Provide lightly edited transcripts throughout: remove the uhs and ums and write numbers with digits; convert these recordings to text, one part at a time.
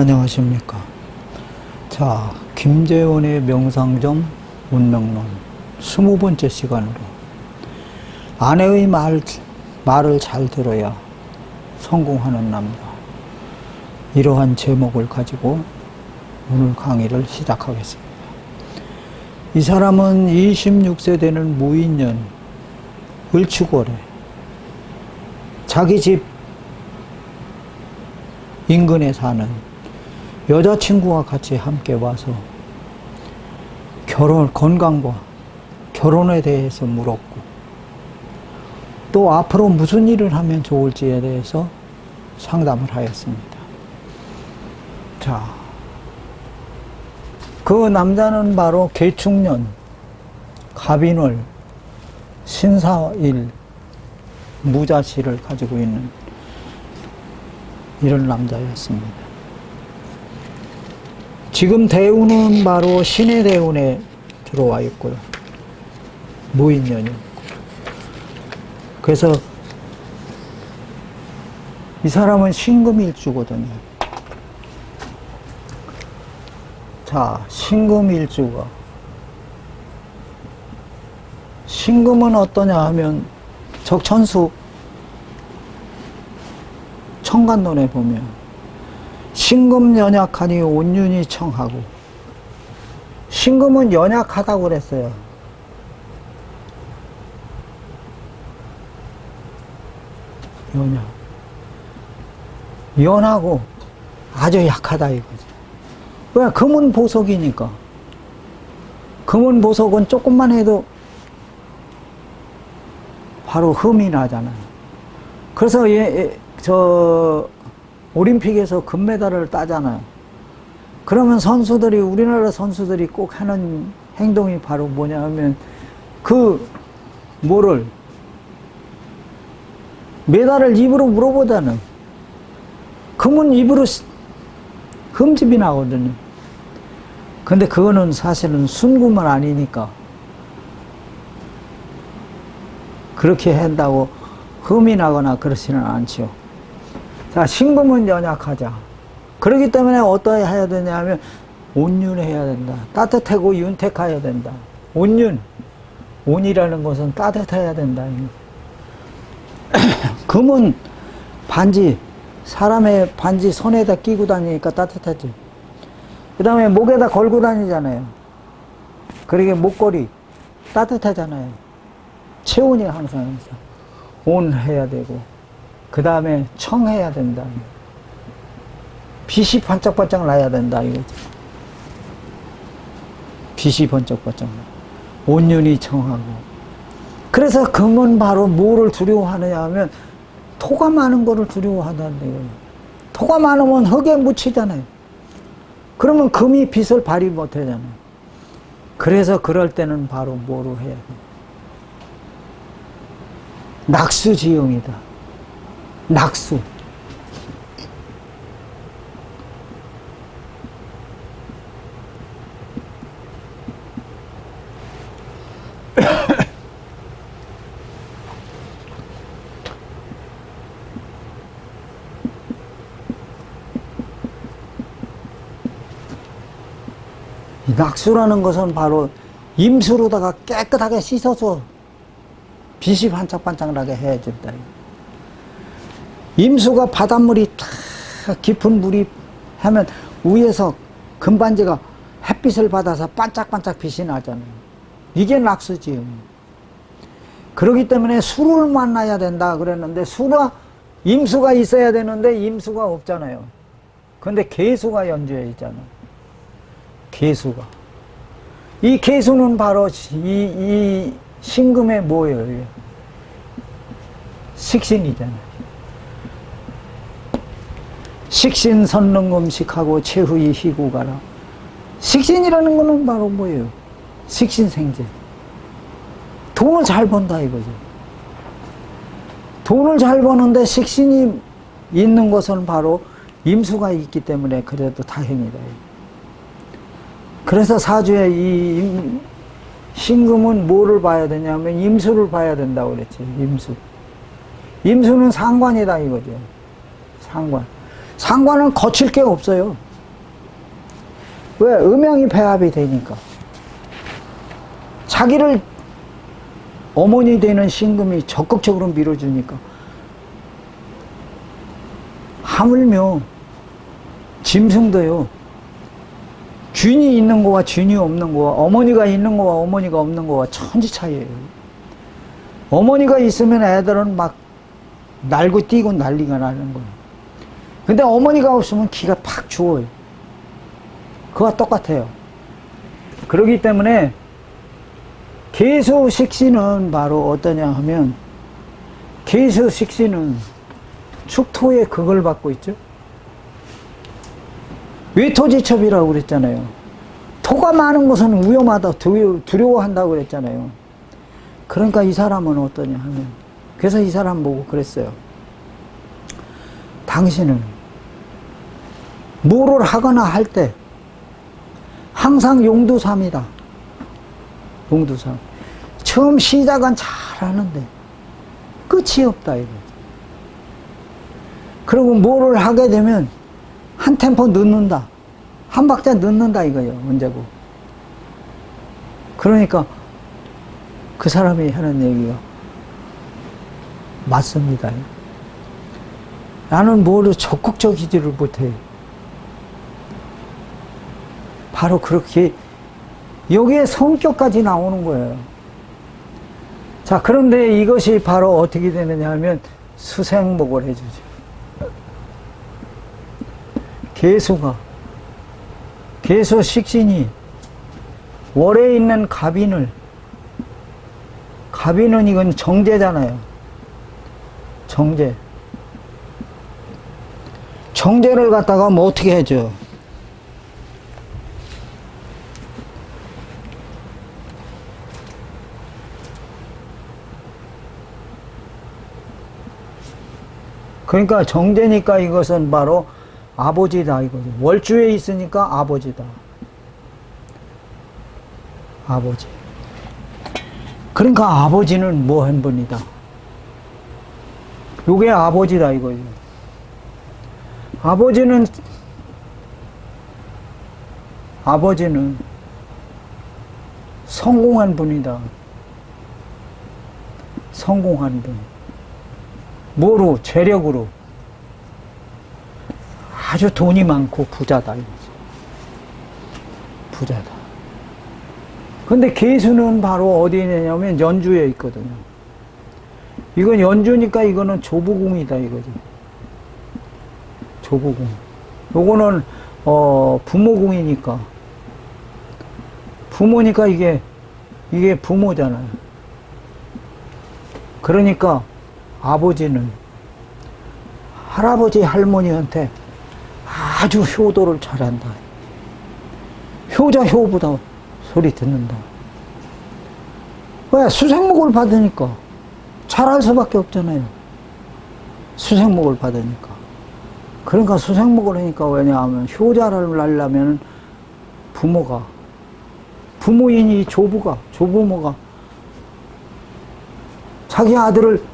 안녕하십니까. 자, 김재원의 명상점 운명론 20번째 시간으로 아내의 말을 잘 들어야 성공하는 남자, 이러한 제목을 가지고 오늘 강의를 시작하겠습니다. 이 사람은 26세 되는 무인년 을추월에 자기 집 인근에 사는 여자친구와 같이 함께 와서 건강과 결혼에 대해서 물었고, 또 앞으로 무슨 일을 하면 좋을지에 대해서 상담을 하였습니다. 자, 그 남자는 바로 계축년, 갑인월, 신사일, 무자씨를 가지고 있는 이런 남자였습니다. 지금 대운은 바로 신의 대운에 들어와 있고요. 무인년이었고. 그래서 이 사람은 신금일주거든요. 자, 신금일주가. 신금은 어떠냐 하면 적천수 청간론에 보면 신금 연약하니 온윤이 청하고, 신금은 연약하다고 그랬어요. 연하고 아주 약하다 이거지. 왜? 금은 보석이니까. 금은 보석은 조금만 해도 바로 흠이 나잖아요. 그래서 올림픽에서 금메달을 따잖아요. 그러면 우리나라 선수들이 꼭 하는 행동이 바로 뭐냐 하면, 메달을 입으로 물어보자는, 금은 입으로 흠집이 나거든요. 근데 그거는 사실은 순금은 아니니까 그렇게 한다고 흠이 나거나 그렇지는 않죠. 자, 신금은 연약하자. 그렇기 때문에 어떠해야 해야 되냐 하면 온윤해야 된다. 따뜻하고 윤택해야 된다. 온이라는 것은 따뜻해야 된다. 금은 사람의 반지 손에다 끼고 다니니까 따뜻하지. 그 다음에 목에다 걸고 다니잖아요. 그러게 목걸이 따뜻하잖아요. 체온이 항상 온해야 되고, 그 다음에 청해야 된다. 빛이 반짝반짝 나야 된다 이거지. 빛이 반짝반짝 나. 온윤이 청하고. 그래서 금은 바로 뭐를 두려워하느냐 하면 토가 많은 거를 두려워하다는 거예요. 토가 많으면 흙에 묻히잖아요. 그러면 금이 빛을 발휘 못 하잖아요. 그래서 그럴 때는 바로 뭐로 해야 돼요? 낙수지형이다. 낙수. 이 낙수라는 것은 바로 임수로다가 깨끗하게 씻어서 빛이 반짝반짝 나게 해준다. 임수가 바닷물이 탁 깊은 물이 하면 위에서 금반지가 햇빛을 받아서 반짝반짝 빛이 나잖아요. 이게 낙수지요. 그렇기 때문에 수를 만나야 된다 그랬는데, 임수가 있어야 되는데 임수가 없잖아요. 근데 계수가 연주해 있잖아요. 계수가. 이 계수는 바로 이 신금의 뭐예요? 식신이잖아요. 식신 선능음식하고 최후의 희구가라. 식신이라는 거는 바로 뭐예요? 식신생재. 돈을 잘 번다 이거죠. 돈을 잘 버는데 식신이 있는 것은 바로 임수가 있기 때문에 그래도 다행이다. 그래서 사주에 이 신금은 뭐를 봐야 되냐면 임수를 봐야 된다고 그랬지. 임수는 상관이다 이거죠. 상관. 상관은 거칠 게 없어요. 왜? 음양이 배합이 되니까. 자기를 어머니 되는 신금이 적극적으로 밀어주니까. 하물며 짐승도요, 균이 있는 거와 균이 없는 거와 어머니가 있는 거와 어머니가 없는 거와 천지 차이예요. 어머니가 있으면 애들은 막 날고 뛰고 난리가 나는 거예요. 근데 어머니가 없으면 기가 팍 죽어요. 그와 똑같아요. 그렇기 때문에 계수식신은 바로 어떠냐 하면, 계수식신은 축토의 극을 받고 있죠. 외토지첩이라고 그랬잖아요. 토가 많은 것은 위험하다, 두려워한다고 그랬잖아요. 그러니까 이 사람은 어떠냐 하면, 그래서 이 사람 보고 그랬어요. 당신은 뭐를 하거나 할 때 항상 용두삼이다. 용두삼. 처음 시작은 잘하는데 끝이 없다 이거죠. 그리고 뭐를 하게 되면 한 템포 늦는다, 한 박자 늦는다 이거예요. 문제고. 그러니까 그 사람이 하는 얘기가 맞습니다. 나는 뭐를 적극적이지를 못해. 바로 그렇게 여기에 성격까지 나오는 거예요. 자, 그런데 이것이 바로 어떻게 되느냐 하면 수생목을 해주죠. 계수 식신이 월에 있는 갑인은 이건 정제잖아요. 정제를 갖다가 뭐 어떻게 해줘? 그러니까 정제니까 이것은 바로 아버지다 이거죠. 월주에 있으니까 아버지다. 아버지. 그러니까 아버지는 뭐 한 분이다. 요게 아버지다 이거죠. 아버지는 성공한 분이다. 성공한 분. 뭐로? 재력으로. 아주 돈이 많고 부자다 이거지. 부자다. 근데 계수는 바로 어디에 있냐면 연주에 있거든요. 이건 연주니까 이거는 조부궁이다 이거지. 조부궁. 요거는 부모궁이니까. 부모니까 이게 부모잖아요. 그러니까 아버지는 할아버지 할머니한테 아주 효도를 잘한다. 효자효부다 소리 듣는다. 왜? 수생목을 받으니까 잘할 수밖에 없잖아요. 수생목을 받으니까. 그러니까 수생목을 하니까 왜냐하면 효자를 하려면 부모인이 조부모가 자기 아들을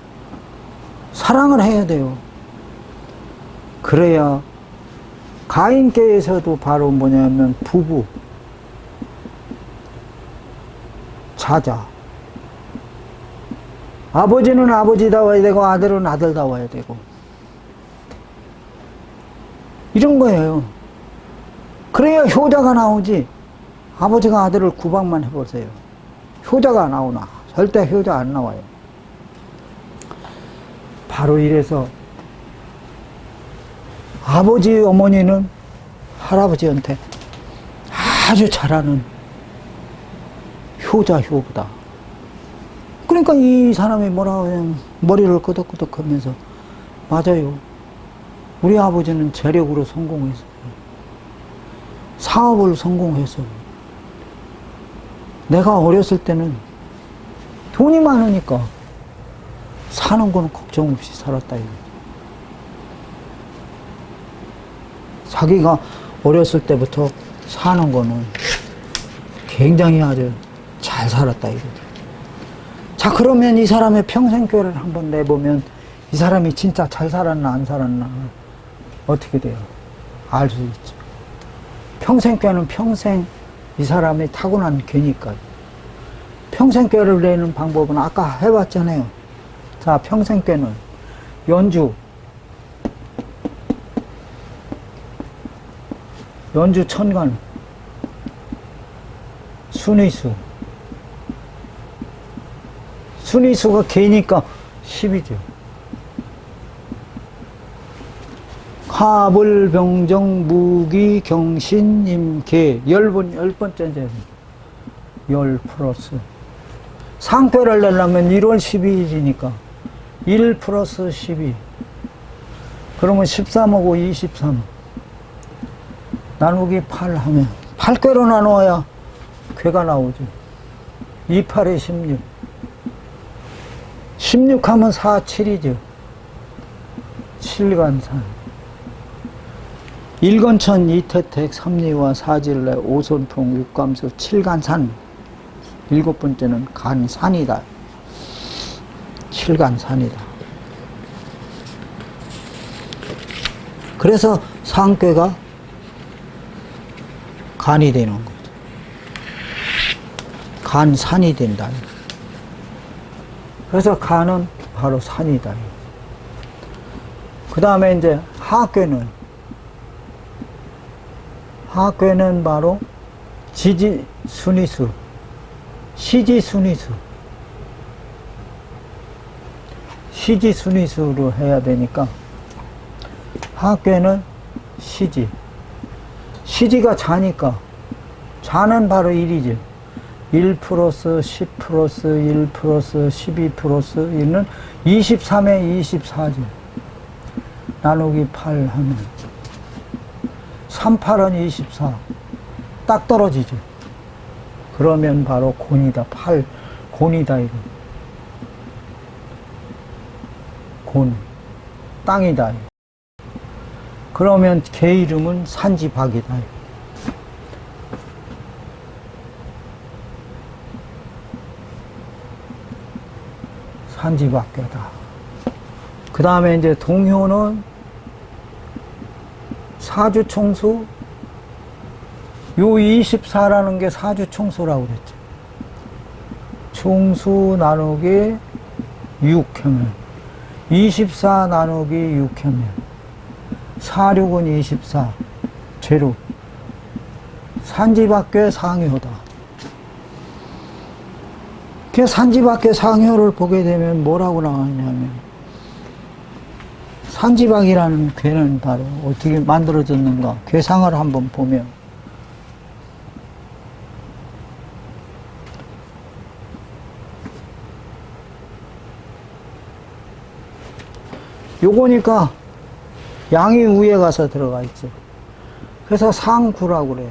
사랑을 해야 돼요. 그래야 가인계에서도 바로 뭐냐면 부부, 자자. 아버지는 아버지다워야 되고 아들은 아들다워야 되고 이런 거예요. 그래야 효자가 나오지. 아버지가 아들을 구박만 해보세요. 효자가 나오나? 절대 효자 안 나와요. 바로 이래서 아버지 어머니는 할아버지한테 아주 잘하는 효자효부다. 그러니까 이 사람이 뭐라고 하냐면 머리를 끄덕끄덕 하면서 맞아요. 우리 아버지는 재력으로 성공했어요. 사업을 성공했어요. 내가 어렸을 때는 돈이 많으니까 사는 거는 걱정 없이 살았다 이거. 자기가 어렸을 때부터 사는 거는 굉장히 아주 잘 살았다 이거죠. 자, 그러면 이 사람의 평생교를 한번 내보면 이 사람이 진짜 잘 살았나 안 살았나 어떻게 돼요? 알 수 있죠. 평생꾀는 평생 이 사람이 타고난 괴니까. 평생꾀를 내는 방법은 아까 해봤잖아요. 자, 평생꾀는 연주 천간, 순위수가 개니까 10이죠. 화불병정 무기경신 개 10번째 10 플러스 상쾌를 내려면 1월 12일이니까 1 플러스 12 그러면 13하고 23 나누기 8 하면 8꾀로 나누어야 꾀가 나오죠. 2, 8에 16 16 하면 4, 7이죠. 7간산 일건천 이태택 삼리와 사질래 오손통 육감수 7간산 7번째는 간산이다. 7간산이다. 그래서 상꾀가 간이 되는 거죠. 간산이 된다. 그래서 간은 바로 산이다. 그 다음에 이제 하괴는 바로 지지순위수, 시지순위수로 해야 되니까 하괴는 시지가 자니까 자는 바로 1이죠. 1 플러스 10 플러스 1 플러스 12 플러스 1은 23에 24죠. 나누기 8 하면 3, 8은 24. 딱 떨어지죠. 그러면 바로 곤이다. 곤이다 이거. 곤. 땅이다. 그러면 개 이름은 산지박이다. 산지박괴다. 그 다음에 이제 동효는 사주총수, 요 24라는 게 사주총수라고 그랬죠. 총수 나누기 6 하면 24 나누기 6 하면 4, 6은 24 제로 산지박괴 상효다. 그 산지박괴 상효를 보게 되면 뭐라고 나왔냐면 산지박이라는 괴는 바로 어떻게 만들어졌는가 괴상을 한번 보면 요거니까 양이 위에 가서 들어가 있죠. 그래서 상구라고 그래요.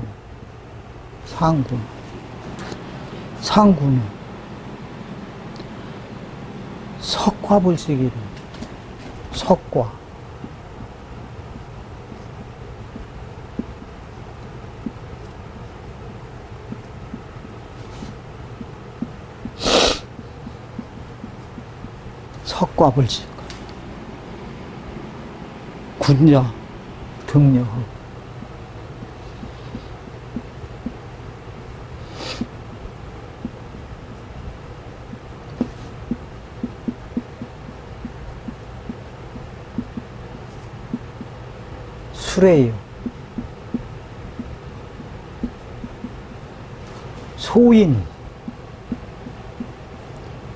상구는 석화불식이래. 석과 석과불식 군자 등려하고 수레요. 소인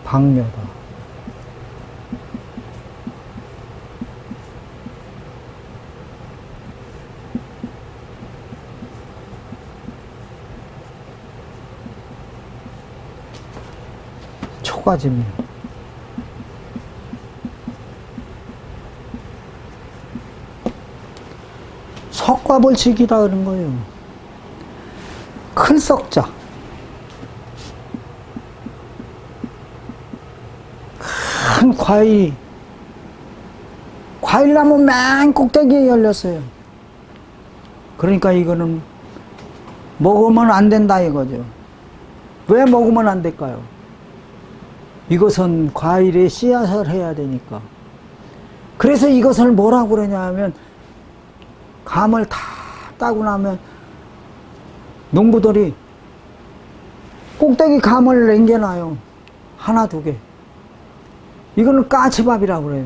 박녀다. 초가집니다. 석과벌칙이라 그런 거예요. 큰 석자. 큰 과일나무 맨 꼭대기에 열렸어요. 그러니까 이거는 먹으면 안 된다 이거죠. 왜 먹으면 안 될까요? 이것은 과일의 씨앗을 해야 되니까. 그래서 이것을 뭐라고 그러냐 하면 감을 다 따고 나면 농부들이 꼭대기 감을 남겨놔요. 하나, 두 개. 이거는 까치밥이라고 그래요.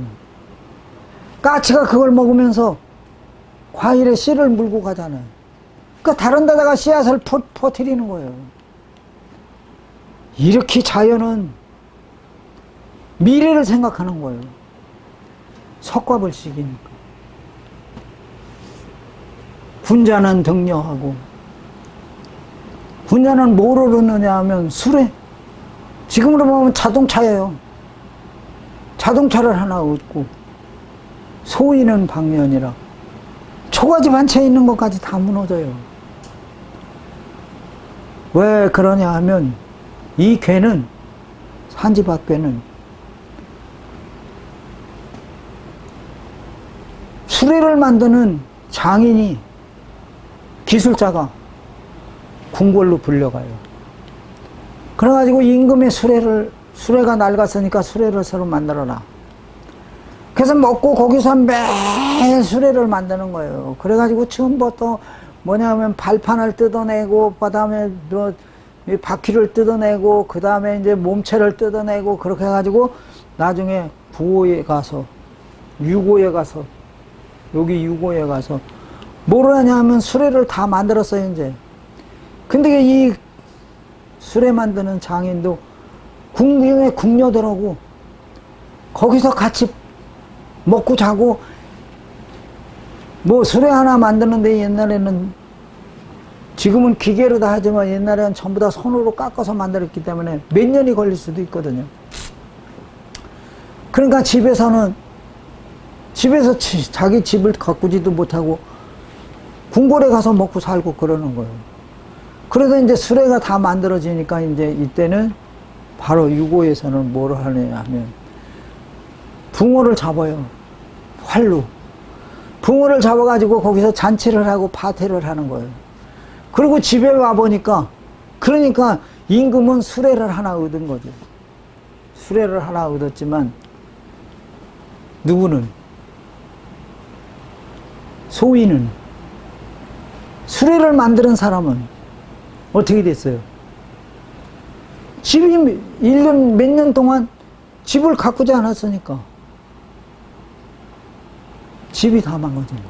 까치가 그걸 먹으면서 과일에 씨를 물고 가잖아요. 그러니까 다른 데다가 씨앗을 퍼뜨리는 거예요. 이렇게 자연은 미래를 생각하는 거예요. 석가불식이니까. 군자는 등려하고, 군자는 뭐를 얻느냐 하면 술에, 지금으로 보면 자동차예요. 자동차를 하나 얻고, 소인은 방면이라 초가집 한 채 있는 것까지 다 무너져요. 왜 그러냐 하면 이 괴는, 산지박괴는 수레를 만드는 장인이, 기술자가 궁궐로 불려가요. 그래가지고 임금의 수레가 낡았으니까 수레를 새로 만들어라. 그래서 먹고 거기서 매일 수레를 만드는 거예요. 그래가지고 처음부터 뭐냐면 발판을 뜯어내고, 그 다음에 바퀴를 뜯어내고, 그 다음에 이제 몸체를 뜯어내고, 그렇게 해가지고 나중에 부호에 가서, 유고에 가서, 여기 유고에 가서 뭘 하냐면 수레를 다 만들었어요, 이제. 근데 이 수레 만드는 장인도 궁중의 궁녀들하고 거기서 같이 먹고 자고, 뭐 수레 하나 만드는데 옛날에는, 지금은 기계로 다 하지만 옛날에는 전부 다 손으로 깎아서 만들었기 때문에 몇 년이 걸릴 수도 있거든요. 그러니까 집에서 자기 집을 가꾸지도 못하고 궁궐에 가서 먹고 살고 그러는 거예요. 그래서 이제 수레가 다 만들어지니까 이제 이때는 바로 유고에서는 뭘 하느냐 하면 붕어를 잡아요. 활로. 붕어를 잡아가지고 거기서 잔치를 하고 파티를 하는 거예요. 그리고 집에 와보니까, 그러니까 임금은 수레를 하나 얻은 거죠. 수레를 하나 얻었지만, 누구는? 소인은, 수레를 만드는 사람은 어떻게 됐어요? 집이 1년, 몇 년 동안 집을 가꾸지 않았으니까 집이 다 망가진 거죠.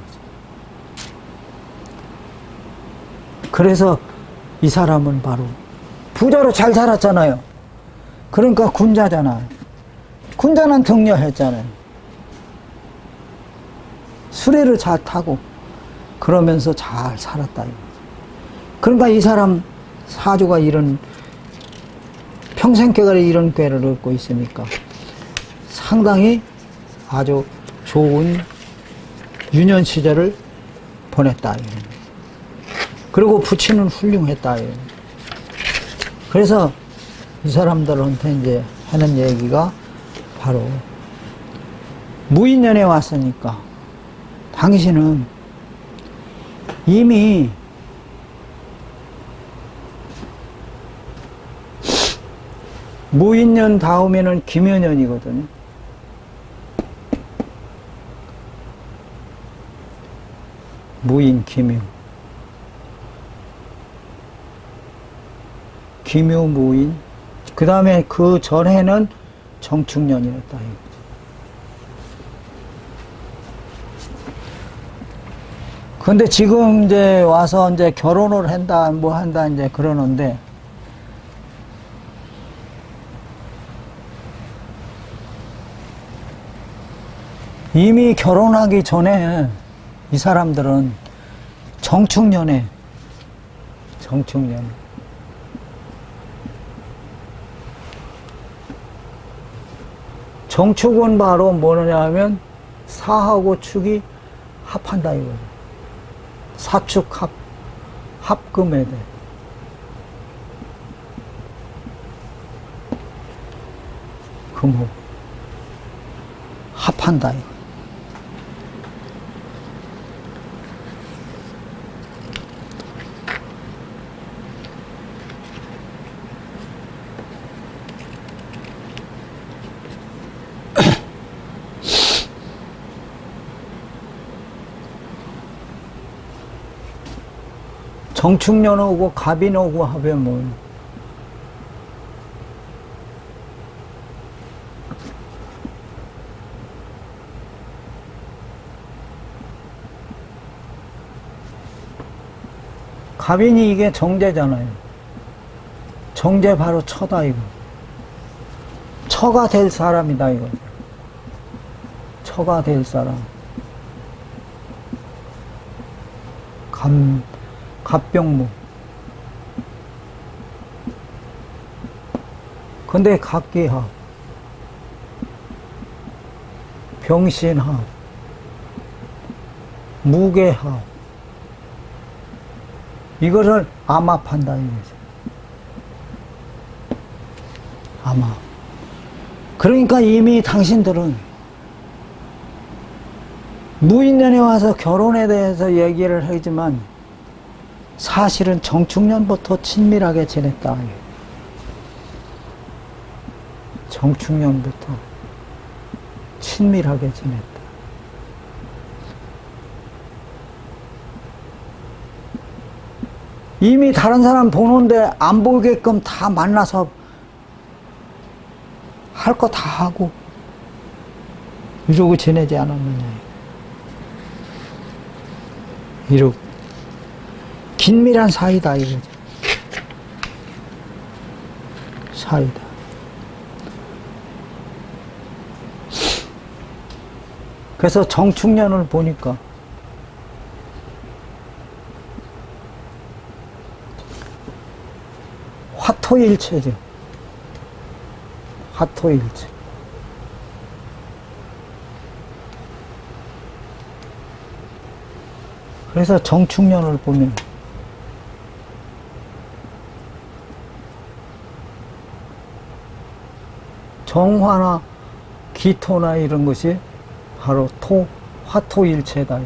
그래서 이 사람은 바로 부자로 잘 살았잖아요. 그러니까 군자잖아요. 군자는 등려했잖아요. 수레를 잘 타고 그러면서 잘 살았다. 그러니까 이 사람 사주가 이런 평생교활에 이런 꾀를 얻고 있으니까 상당히 아주 좋은 유년 시절을 보냈다. 그리고 부친은 훌륭했다. 그래서 이 사람들한테 이제 하는 얘기가 바로 무인년에 왔으니까 당신은 이미 무인년 다음에는 김여년이거든요. 무인, 김유. 김유, 무인. 그 다음에 그 전에는 정축년이었다. 근데 지금 이제 와서 이제 결혼을 한다, 뭐 한다, 이제 그러는데, 이미 결혼하기 전에 이 사람들은 정축년에, 정축은 바로 뭐냐 하면 사하고 축이 합한다 이거죠. 사축 합금에 돼. 금호 합한다 이거. 정축년 오고 갑인 오고 하면 뭐 갑인이 이게 정제잖아요. 정제 바로 처다 이거. 처가 될 사람이다 이거죠. 처가 될 사람. 갑병무. 근데 갑기합, 병신합, 무게합, 이거를 암합한다 이거죠. 암합. 그러니까 이미 당신들은 무인년에 와서 결혼에 대해서 얘기를 하지만 사실은 정축년부터 친밀하게 지냈다. 정축년부터 친밀하게 지냈다. 이미 다른 사람 보는데 안 보게끔 다 만나서 할 거 다 하고 이러고 지내지 않았느냐. 이러고 긴밀한 사이다 이거죠. 사이다. 그래서 정축년을 보니까 화토일체죠. 화토일체. 그래서 정축년을 보면 정화나 기토나 이런 것이 바로 화토일체다.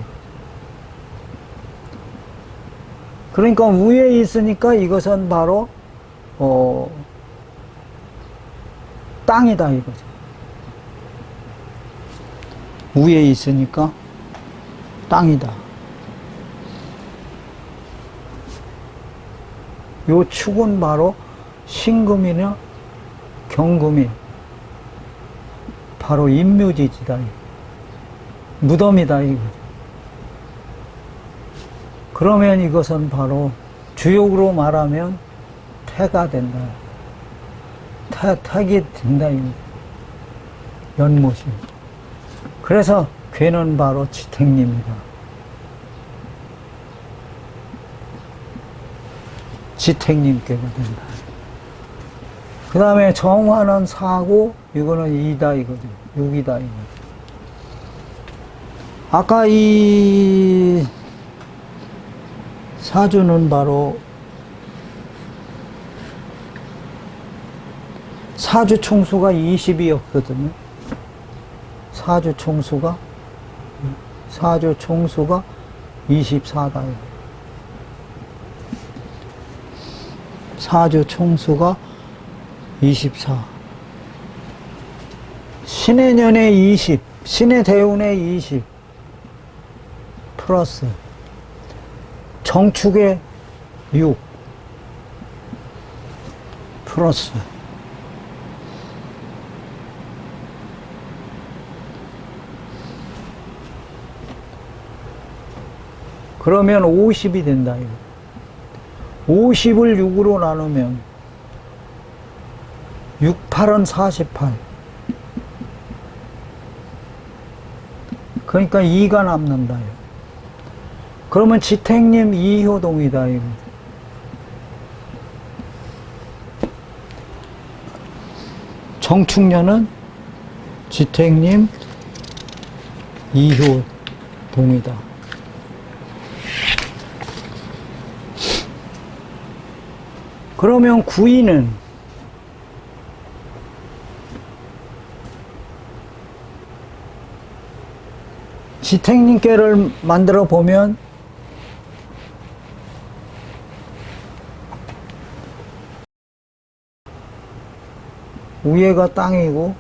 그러니까 위에 있으니까 이것은 바로 땅이다 이거죠. 위에 있으니까 땅이다. 요 축은 바로 신금이나 경금이 바로 임묘지지다. 무덤이다 이거죠. 그러면 이것은 바로 주역으로 말하면 태가 된다. 태기 된다 이거죠. 연못이. 그래서 괴는 바로 지택님이다. 지택님께가 된다. 그 다음에 정화는 4고 이거는 2다 이거죠. 6이다 이거죠. 아까 이 사주는 바로 사주 총수가 20이었거든요. 사주 총수가 24다. 사주 총수가 24. 신의 년에 20, 신의 대운에 20, 플러스 정축에 6, 플러스 그러면 50이 된다. 50을 6으로 나누면 6, 8은 48. 그러니까 2가 남는다. 그러면 지택님 2효동이다. 정축년은 지택님 2효동이다. 그러면 구이는 지택님께를 만들어 보면 위에가 땅이고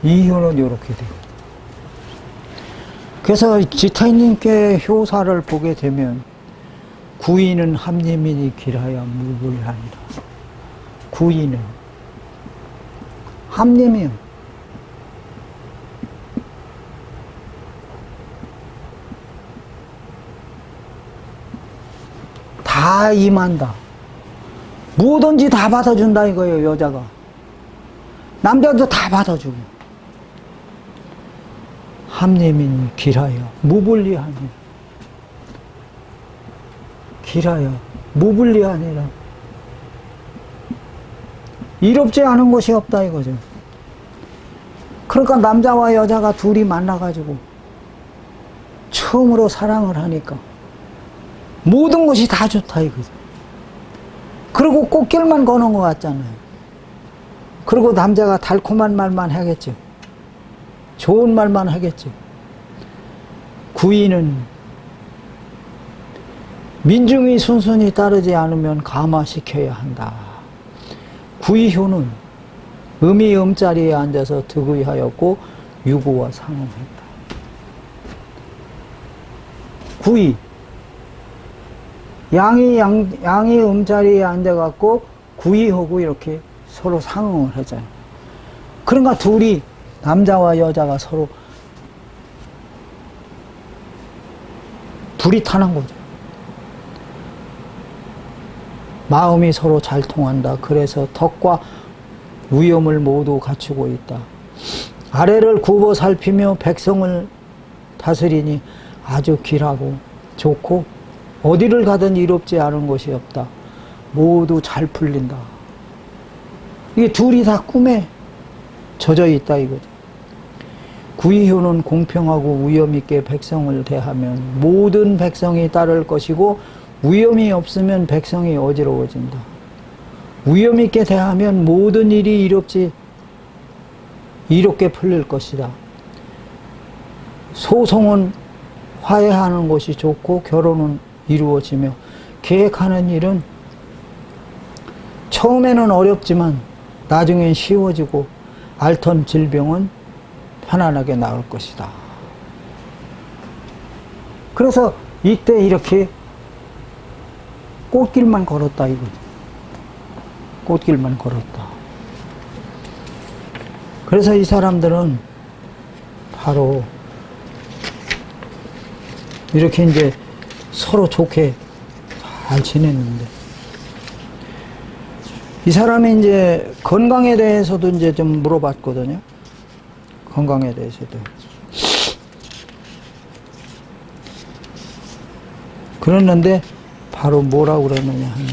2효는 이렇게 돼요. 그래서 지타이님께 효사를 보게 되면 구이는 합리민이 길하여 무불하니라. 구이는 합리민, 다 임한다. 뭐든지 다 받아준다 이거예요. 여자가. 남자도 다 받아주고. 합리민 길하여 무불리하니. 길하여 무불리하니라. 이롭지 않은 것이 없다 이거죠. 그러니까 남자와 여자가 둘이 만나가지고 처음으로 사랑을 하니까 모든 것이 다 좋다 이거죠. 그리고 꽃길만 거는 것 같잖아요. 그리고 남자가 달콤한 말만 하겠죠. 좋은 말만 하겠죠. 구이는 민중이 순순히 따르지 않으면 감화시켜야 한다. 구이효는 음이 음자리에 앉아서 득의하였고 유고와 상응했다. 구이 양이 음자리에 앉아갖고 구이하고 이렇게 서로 상응을 하잖아요. 그러니까 둘이 남자와 여자가 서로 불이 타는 거죠. 마음이 서로 잘 통한다. 그래서 덕과 위엄을 모두 갖추고 있다. 아래를 굽어 살피며 백성을 다스리니 아주 길하고 좋고 어디를 가든 이롭지 않은 것이 없다. 모두 잘 풀린다. 이게 둘이 다 꿈에 젖어 있다 이거죠. 구이효는 공평하고 위엄 있게 백성을 대하면 모든 백성이 따를 것이고 위엄이 없으면 백성이 어지러워진다. 위엄 있게 대하면 모든 일이 이롭게 풀릴 것이다. 소송은 화해하는 것이 좋고 결혼은 이루어지며 계획하는 일은 처음에는 어렵지만 나중엔 쉬워지고 앓던 질병은 편안하게 나을 것이다. 그래서 이때 이렇게 꽃길만 걸었다 이거죠. 꽃길만 걸었다. 그래서 이 사람들은 바로 이렇게 이제 서로 좋게 잘 지냈는데, 이 사람이 이제 건강에 대해서도 이제 좀 물어봤거든요. 건강에 대해서도. 그랬는데 바로 뭐라고 그러느냐 하면,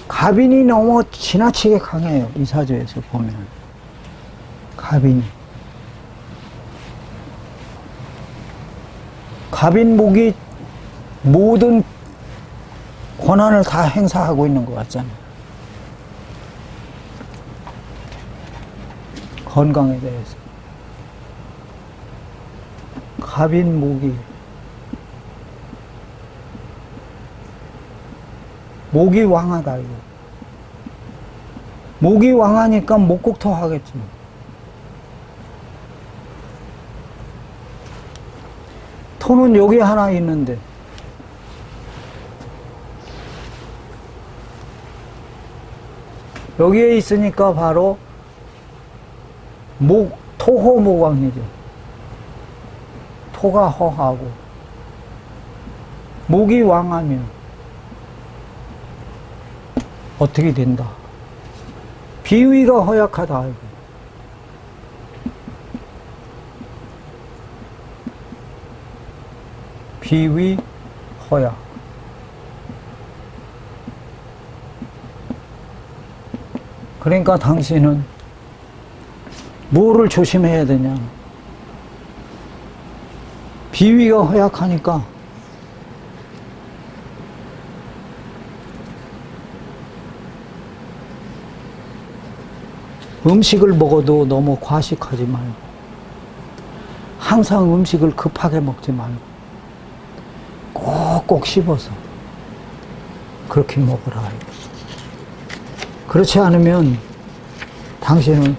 갑인이 너무 지나치게 강해요. 이 사주에서 보면. 갑인이. 갑인목이 모든 권한을 다 행사하고 있는 것 같잖아요. 건강에 대해서. 갑인목이. 목이 왕하다, 이거. 목이 왕하니까 목국토 하겠지. 토는 여기 하나 있는데, 여기에 있으니까 바로 토호목왕이죠. 토가 허하고, 목이 왕하면 어떻게 된다? 비위가 허약하다. 비위 허약. 그러니까 당신은 뭐를 조심해야 되냐? 비위가 허약하니까 음식을 먹어도 너무 과식하지 말고, 항상 음식을 급하게 먹지 말고 꼭꼭 씹어서 그렇게 먹으라. 그렇지 않으면 당신은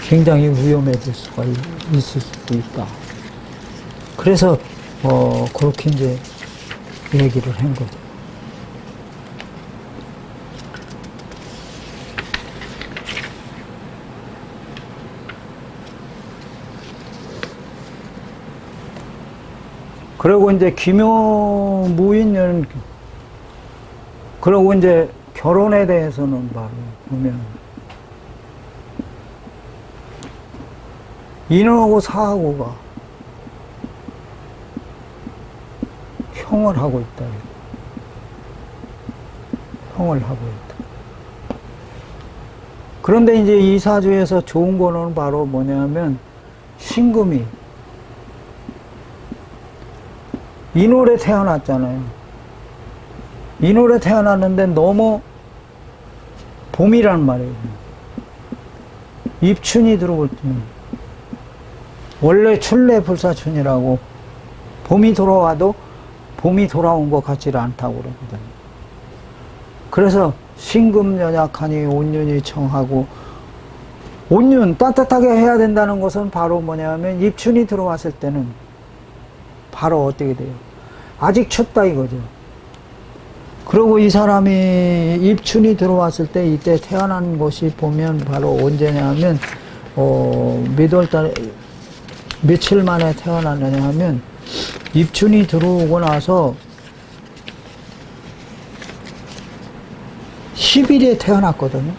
굉장히 위험해질 수가 있을 수도 있다. 그래서 그렇게 이제 얘기를 한 거죠. 그리고 이제 기묘무인년, 그리고 이제 결혼에 대해서는 바로 보면 인하고 사하고가 형을 하고 있다. 형을 하고 있다. 그런데 이제 이 사주에서 좋은 거는 바로 뭐냐면 신금이 인월에 태어났잖아요. 인월에 태어났는데 너무 봄이란 말이에요. 입춘이 들어올 때는 원래 출래불사춘이라고 봄이 돌아와도 봄이 돌아온 것 같지를 않다고 그러거든요. 그래서 신금 연약하니 온윤이 청하고, 온윤 따뜻하게 해야 된다는 것은 바로 뭐냐면 입춘이 들어왔을 때는 바로 어떻게 돼요? 아직 춥다 이거죠. 그리고 이 사람이 입춘이 들어왔을 때 이때 태어난 것이 보면 바로 언제냐면 몇 월달에 며칠 만에 태어났느냐 하면 입춘이 들어오고 나서 10일에 태어났거든요.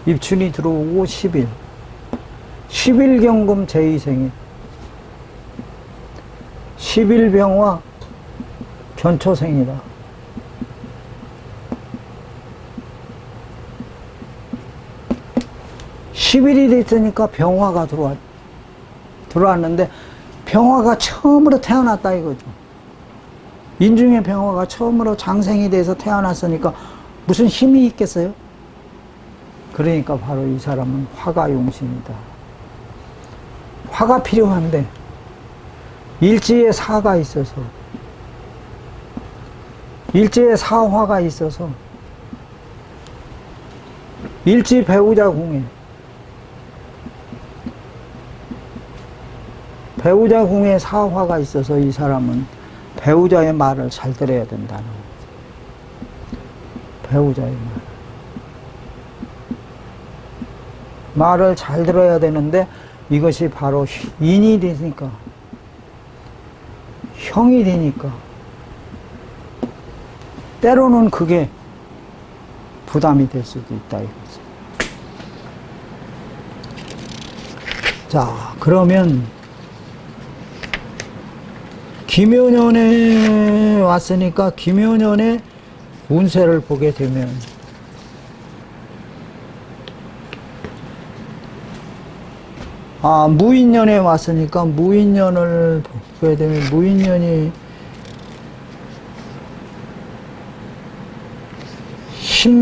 입춘이 들어오고 10일. 10일경금 제2생에 10일병화 견초생이다. 10일이 됐으니까 병화가 들어왔는데 병화가 처음으로 태어났다 이거죠. 인중의 병화가 처음으로 장생이 돼서 태어났으니까 무슨 힘이 있겠어요? 그러니까 바로 이 사람은 화가 용신이다. 화가 필요한데 일지에 사가 있어서, 일지에 사화가 있어서 일지 배우자 궁에 사화가 있어서 이 사람은 배우자의 말을 잘 들어야 된다는 거죠. 배우자의 말을 잘 들어야 되는데 이것이 바로 인이 되니까, 형이 되니까 때로는 그게 부담이 될 수도 있다 이거죠. 자, 그러면 기묘년에 왔으니까 기묘년에 운세를 보게 되면 무인년에 왔으니까 무인년을 보게 되면 무인년이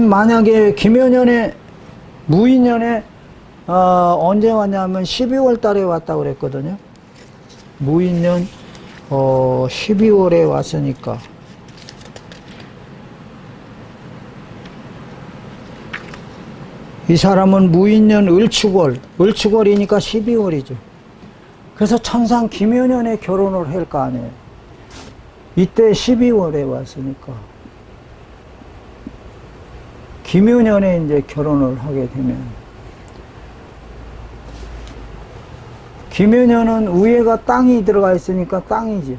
만약에 기묘년에 무인년에 언제 왔냐면 12월 달에 왔다고 그랬거든요. 무인년 12월에 왔으니까 이 사람은 무인년 을축월이니까 12월이죠. 그래서 천상 기묘년에 결혼을 할 거 아니에요. 이때 12월에 왔으니까 기묘년에 이제 결혼을 하게 되면, 기묘년은 위에가 땅이 들어가 있으니까 땅이지.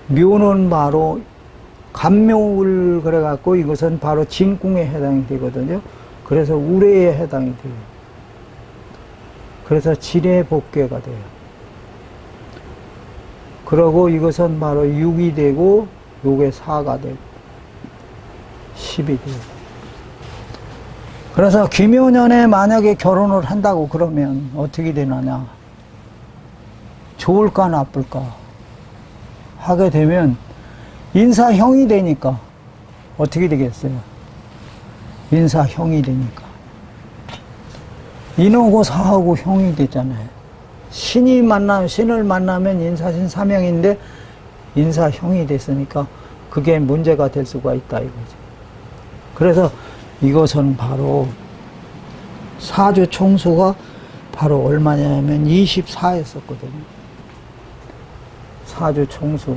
묘는 바로 간묘을 그래갖고 이것은 바로 진궁에 해당이 되거든요. 그래서 우레에 해당이 돼요. 그래서 지례복괴가 돼요. 그러고 이것은 바로 6이 되고 요게 4가 되고 10이 돼요. 그래서 기묘년에 만약에 결혼을 한다고 그러면 어떻게 되느냐, 좋을까 나쁠까 하게 되면 인사형이 되니까 어떻게 되겠어요? 인사형이 되니까 인하고 사하고 형이 되잖아요. 신을 만나면 인사신 삼형인데 인사형이 됐으니까 그게 문제가 될 수가 있다 이거죠. 그래서 이것은 바로 사주 총수가 바로 얼마냐면 24였었거든요. 사주 총수.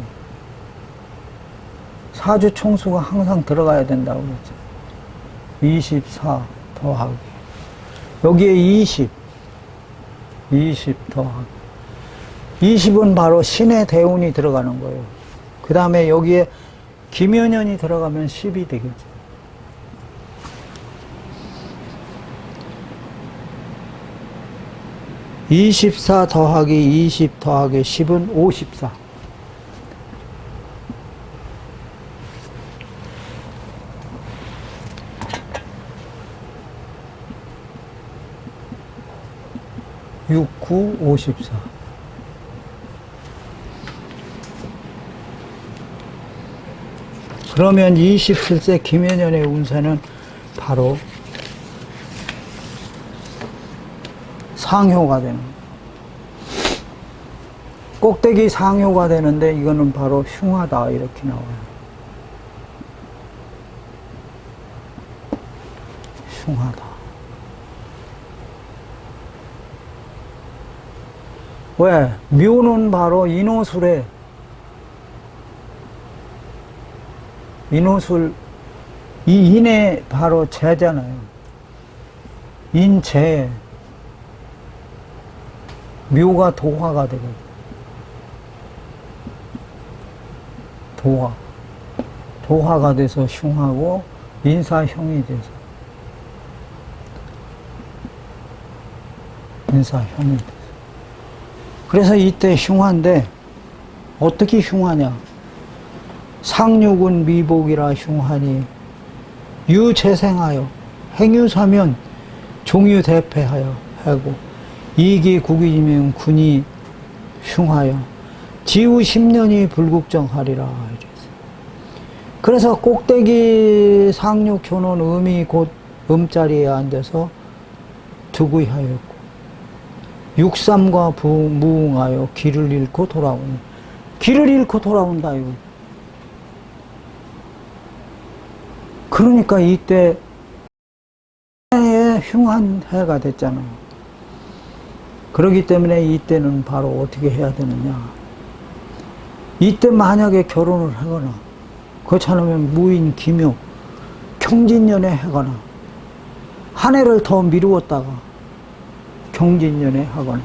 사주 총수가 항상 들어가야 된다고 그랬죠. 24 더하기. 여기에 20 더하기. 20은 바로 신의 대운이 들어가는 거예요. 그 다음에 여기에 김연년이 들어가면 10이 되겠죠. (24) 더하기 20 더하기 10은 54. (6, 9, 54) 그러면 27세 김연년의 운세는 바로 상효가 되는 거예요. 꼭대기 상효가 되는데 이거는 바로 흉하다 이렇게 나와요. 흉하다. 왜? 묘는 바로 인호술에 인호술 이 인의 바로 재잖아요. 인재 묘가 도화가 되거든요. 도화가 돼서 흉하고 인사형이 돼서 인사형이 돼서 그래서 이때 흉한데 어떻게 흉하냐? 상륙은 미복이라 흉하니 유재생하여 행유사면 종유대패하여 하고 이기 국이면 군이 흉하여 지후 10년이 불국정하리라 이랬어요. 그래서 꼭대기 상륙효는 음이 곧 음자리에 앉아서 두구하였고 육삼과 무응하여 길을 잃고 돌아오니 길을 잃고 돌아온다 이거. 그러니까 이때 흉한 해가 됐잖아. 그렇기 때문에 이때는 바로 어떻게 해야 되느냐. 이때 만약에 결혼을 하거나 그렇지 않으면 무인, 기묘, 경진년에 하거나 한 해를 더 미루었다가 경진년에 하거나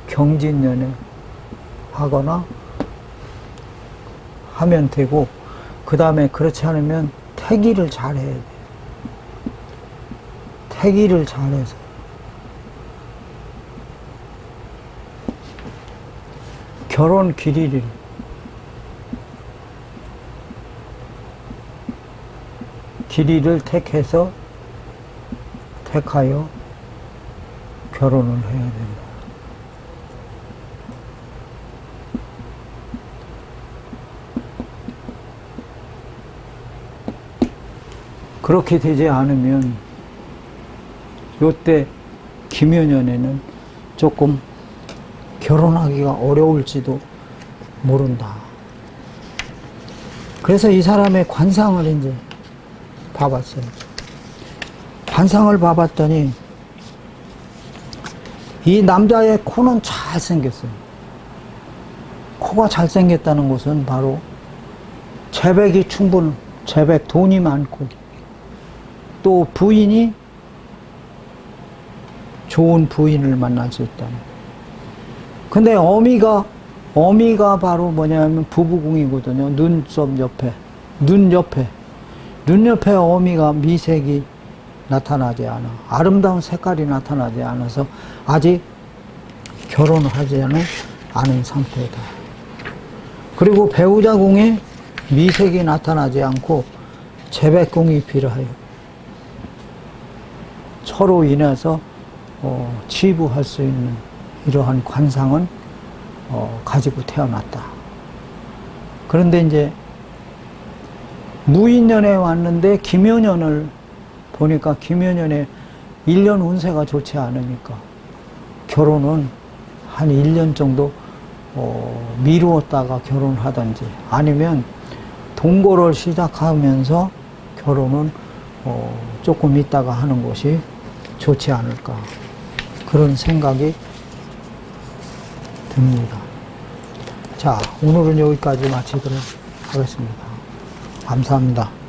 경진년에 하거나 하면 되고 그 다음에 그렇지 않으면 태기를 잘 해야 돼. 태기를 잘해서 결혼 길이를 택하여 결혼을 해야 된다. 그렇게 되지 않으면 요때 김연년에는 조금 결혼하기가 어려울지도 모른다. 그래서 이 사람의 관상을 이제 봐봤어요. 관상을 봐봤더니 이 남자의 코는 잘생겼어요. 코가 잘생겼다는 것은 바로 재백이 재백 돈이 많고 또 부인이 좋은 부인을 만날 수 있다. 근데 어미가 바로 뭐냐면 부부궁이거든요. 눈 옆에 어미가 미색이 나타나지 않아. 아름다운 색깔이 나타나지 않아서 아직 결혼을 하지 않은 상태다. 그리고 배우자궁에 미색이 나타나지 않고 재백궁이 필요해요. 서로 인해서 치부할 수 있는 이러한 관상은 가지고 태어났다. 그런데 이제 무인년에 왔는데 김연년을 보니까 김연년에 1년 운세가 좋지 않으니까 결혼은 한 1년 정도 미루었다가 결혼하든지 아니면 동거를 시작하면서 결혼은 조금 있다가 하는 것이 좋지 않을까 그런 생각이 듭니다. 자, 오늘은 여기까지 마치도록 하겠습니다. 감사합니다.